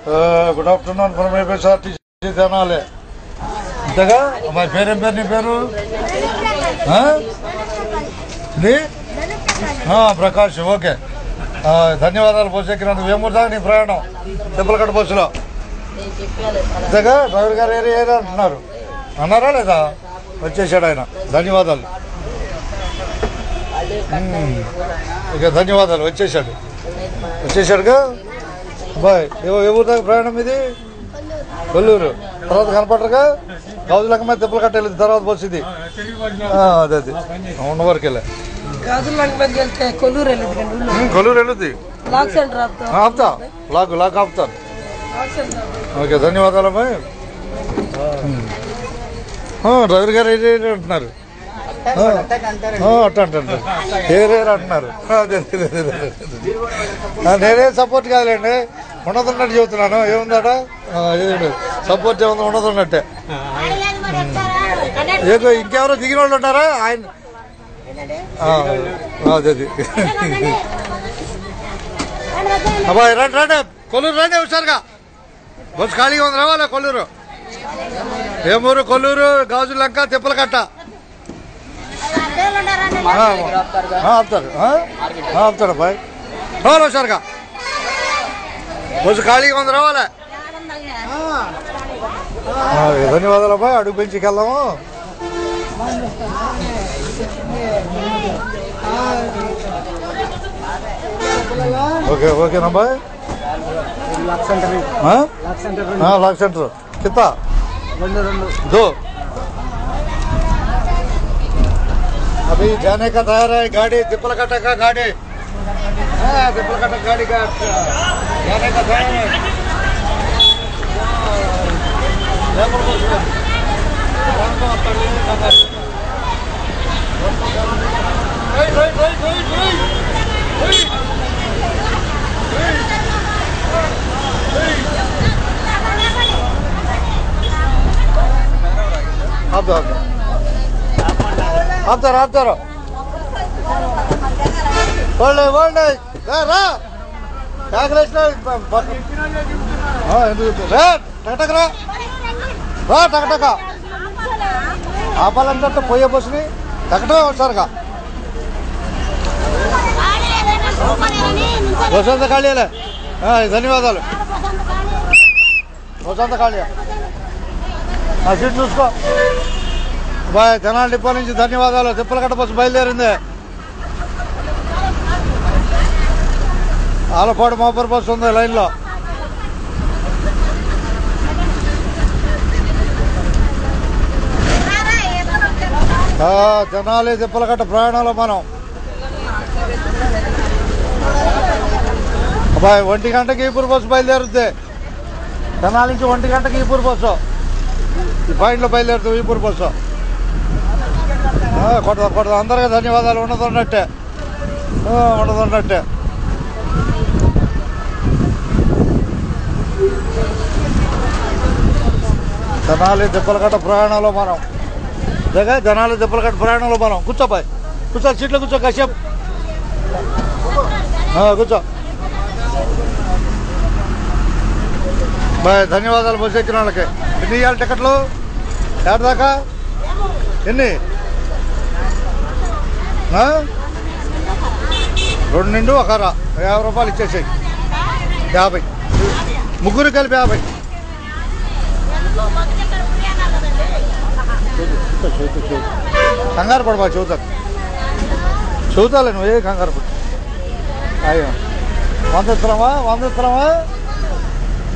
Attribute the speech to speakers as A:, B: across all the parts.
A: Good afternoon from APSRTC Tenali. అంతేగా మరి పేరేం పేరు నీ పేరు? ప్రకాష్. ఓకే, ధన్యవాదాలు. బస్సు ఎక్కినందుకు. వేమూరు దాకా నీ ప్రయాణం తిప్పలకట్ట బస్సులో. అంతేగా డ్రైవర్ గారు ఏరియా అంటున్నారు, అన్నారా లేదా? వచ్చేసాడు ఆయన. ధన్యవాదాలు. ఇక ధన్యవాదాలు. వచ్చేసాడుగా. బాయ్. ఏ ఊరు దాకా ప్రయాణం ఇది? కొల్లూరు. తర్వాత కనపడరుగా గాజులక్క మీద తిప్పలకట్ట వెళ్ళింది తర్వాత బస్సు ఇది. అదే ఉన్న వరకు వెళ్ళా. కొల్లూరు వెళ్ళుద్ది. ఆపుతా. లాక్ ఆపుతాను. ఓకే, ధన్యవాదాలు అమ్మాయి. డ్రైవర్ గారు ఏ అంటున్నారు? అట్ట అంటారు. ఏరేరు అంటున్నారు. నేనే సపోర్ట్ కాదులేండి, ఉన్నదన్నట్టు చెబుతున్నాను. ఏముందట సపోర్ట్ ఏముంది? ఉన్నదన్నట్టే. ఏదో ఇంకెవరో దిగిన వాళ్ళు ఉంటారా? ఆయన అదే అబ్బాయి రండి కొల్లూరు రండి హుషారుగా. బస్సు ఖాళీగా ఉంది, రావాలా? కొల్లూరు, వేమూరు, కొల్లూరు, గాజులంక, తిప్పలకట్ట ఆపుతాడు అబ్బాయి. రావాలి హుషారుగా. బస్సు ఖాళీగా ఉంది, రావాలా? ధన్యవాదాలు అబ్బాయి. అడుగు పెంచికి వెళ్దాము. ఓకేనా అబ్బాయి? लाख सेंटर कितना? 2। अभी जाने का तैयार है गाड़ी। तिप्पलकट्टा का गाड़ी, तिप्पलकट्टा गाड़ी का जाने का तैयार है। ఆపుతారు. టకటక ఆపాలంటే పోయే బస్సుని టకటగా వచ్చారుగా. బస్సు అంతా ఖాళీలే. ధన్యవాదాలు. బస్సు అంతా ఖాళీ. సీట్ చూసుకో బాయ్. తెనాలి డిపో నుంచి ధన్యవాదాలు. తిప్పలకట్ట బస్సు బయలుదేరింది. ఆలపాడు మోపర్ బస్సు ఉంది లైన్లో. తెనాలి తిప్పలకట్ట ప్రయాణంలో మనం బాయ్ 1 గంటకి ఈపూర్ బస్సు బయలుదేరుద్ది. తెనాలి నుంచి 1 గంటకి ఈపూర్ బస్సు. ఈ పాయింట్లో బయలుదేరుతుంది ఈపూర్ బస్సు. కొడదా. అందరికీ ధన్యవాదాలు. ఉండదున్నట్టే. తెనాలి తిప్పలకట్ట ప్రయాణంలో మనం తెనాలి తిప్పలకట్ట ప్రయాణంలో మనం. కూర్చోబాయ్, కూర్చో. సీట్లో కూర్చో. కాసేపు కూర్చో బాయ్. ధన్యవాదాలు బస్సు ఎక్కిన వాళ్ళకి. ఎన్ని ఇవ్వాలి టికెట్లు? 7 దాకా ఎన్ని? 2 నిండు 1 అర 50 రూపాయలు ఇచ్చేసాయి. 50 ముగ్గురు కలిపి 50. కంగారు పడబా. చెబుతాలే నువ్వు. ఏ కంగారు పడు. అయ్యో 100 ఇస్తున్నావా?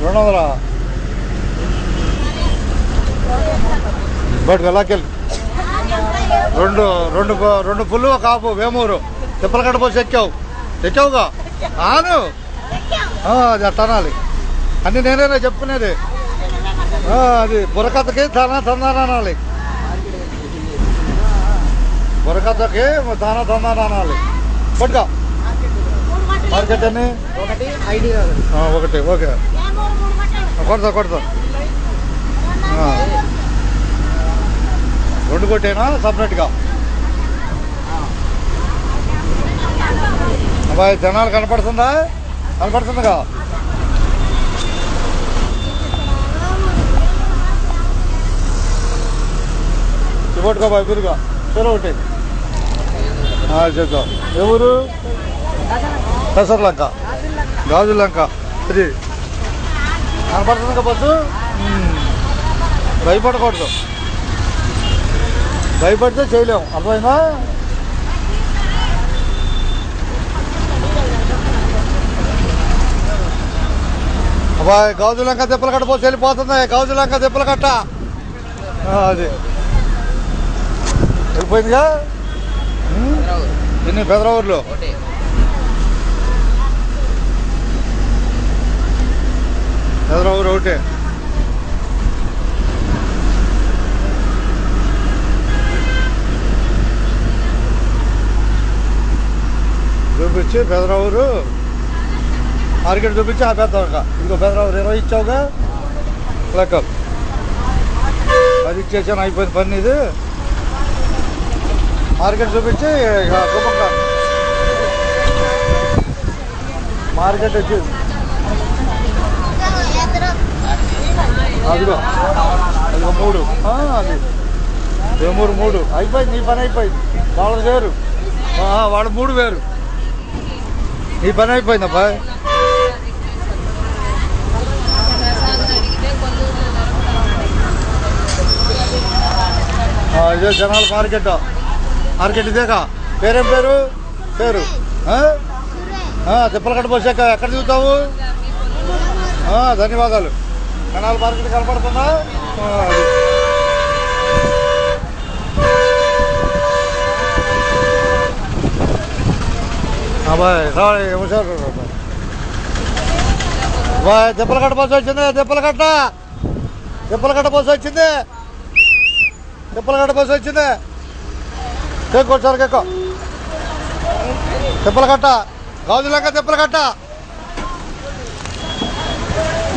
A: 200 బట్ లాకెళ్ళి. 2 పుల్లు 1 ఆపు. వేమూరు తిప్పలకట్ట బస్సు ఎక్కావుగా? ఆను అది అట్టనాలి. అన్ని నేనేనా చెప్పుకునేది. అది బుర్రకథకి తందానాలి. బుర్రకథకి తందానాలి. పట్టుగా మార్కెట్ అని 1. ఓకే, కొడతా. 2 కొట్టేనా సపరేట్గా? అబ్బాయి జనాలు కనపడుతుందిగా. పట్టుకోబాయ్ బిరుగా చెరువు ఒకటి చేద్దాం. ఎవరు పెసర్లంక గాజులంక 3 కనపడుతుంది కదా బస్సు. భయపడకూడదు, భయపడితే చేయలేము. అర్థమైందా? అబ్బాయి గాజులంక తిప్పల కట్ట పోసి వెళ్ళిపోతుంది. గాజులంక తిప్పల కట్ట అది వెళ్ళిపోయిందిగా. ఎన్ని పెదరావుర్లు పెదరావురు ఒకటే. చూపించి పెదరావురు మార్కెట్ చూపించి ఆపేద్దాం. ఇంకా ఇంకో పెదరావురు 20 ఇచ్చావుగా లెక్క. అది ఇచ్చేసాను, అయిపోయింది పని. ఇది మార్కెట్ చూపించి చూపక మార్కెట్ వచ్చి అదిగో అదిగో 3 అది వేమూరు 3 అయిపోయింది. నీ పని అయిపోయింది. వాళ్ళది వేరు, వాళ్ళ 3 వేరు. నీ పని అయిపోయింది అబ్బాయి. ఇదే జనాల మార్కెట్. మార్కెట్ ఇదేగా. పేరేం పేరు? పేరు తిప్పల కట్ట పోసాక ఎక్కడ చూస్తావు? ధన్యవాదాలు. జనాల మార్కెట్ కనపడుతుందా? బాయ్ రావాలి హుషారు బాయ్. తిప్పల కట్ట బస్సు వచ్చింది. తిప్పల కట్ట బస్సు వచ్చింది. తిప్పల కట్ట బస్సు వచ్చింది. కేక్కొచ్చారు కేక్కో. తిప్పల కట్ట గాజులంక తిప్పల కట్ట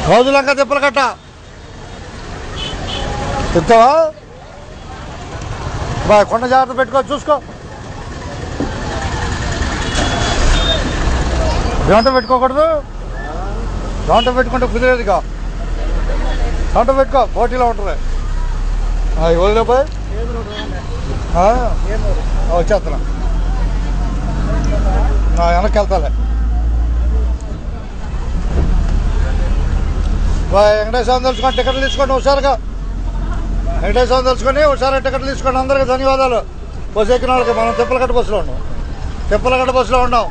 A: గాజులంక తిప్పల కట్ట తింటావా బాయ్? కొండ జాగ్రత్త పెట్టుకో, చూసుకో. దాంట్లో పెట్టుకోకూడదు. దాంట్లో పెట్టుకుంటే కుదిరేదిగా. దాంట్లో పెట్టుకో, పోటీలో ఉంటుంది. వదిలే పోయి వచ్చేస్తున్నా. వెనక్కి వెళ్తాలే. వెంకటేశ్వరం తెలుసుకొని టికెట్లు తీసుకోండి హుషారుగా. వెంకటేశ్వరం తెలుసుకొని హుషారుగా టికెట్లు తీసుకోండి. అందరికీ ధన్యవాదాలు. బస్సు ఎక్కిన వాళ్ళకి. మనం తిప్పలకట్ట బస్సులో ఉన్నాం. తిప్పలకట్ట బస్సులో ఉన్నాం.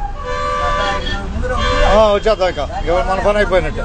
A: వచ్చేద్దాం. ఇక మన పని అయిపోయినట్టు.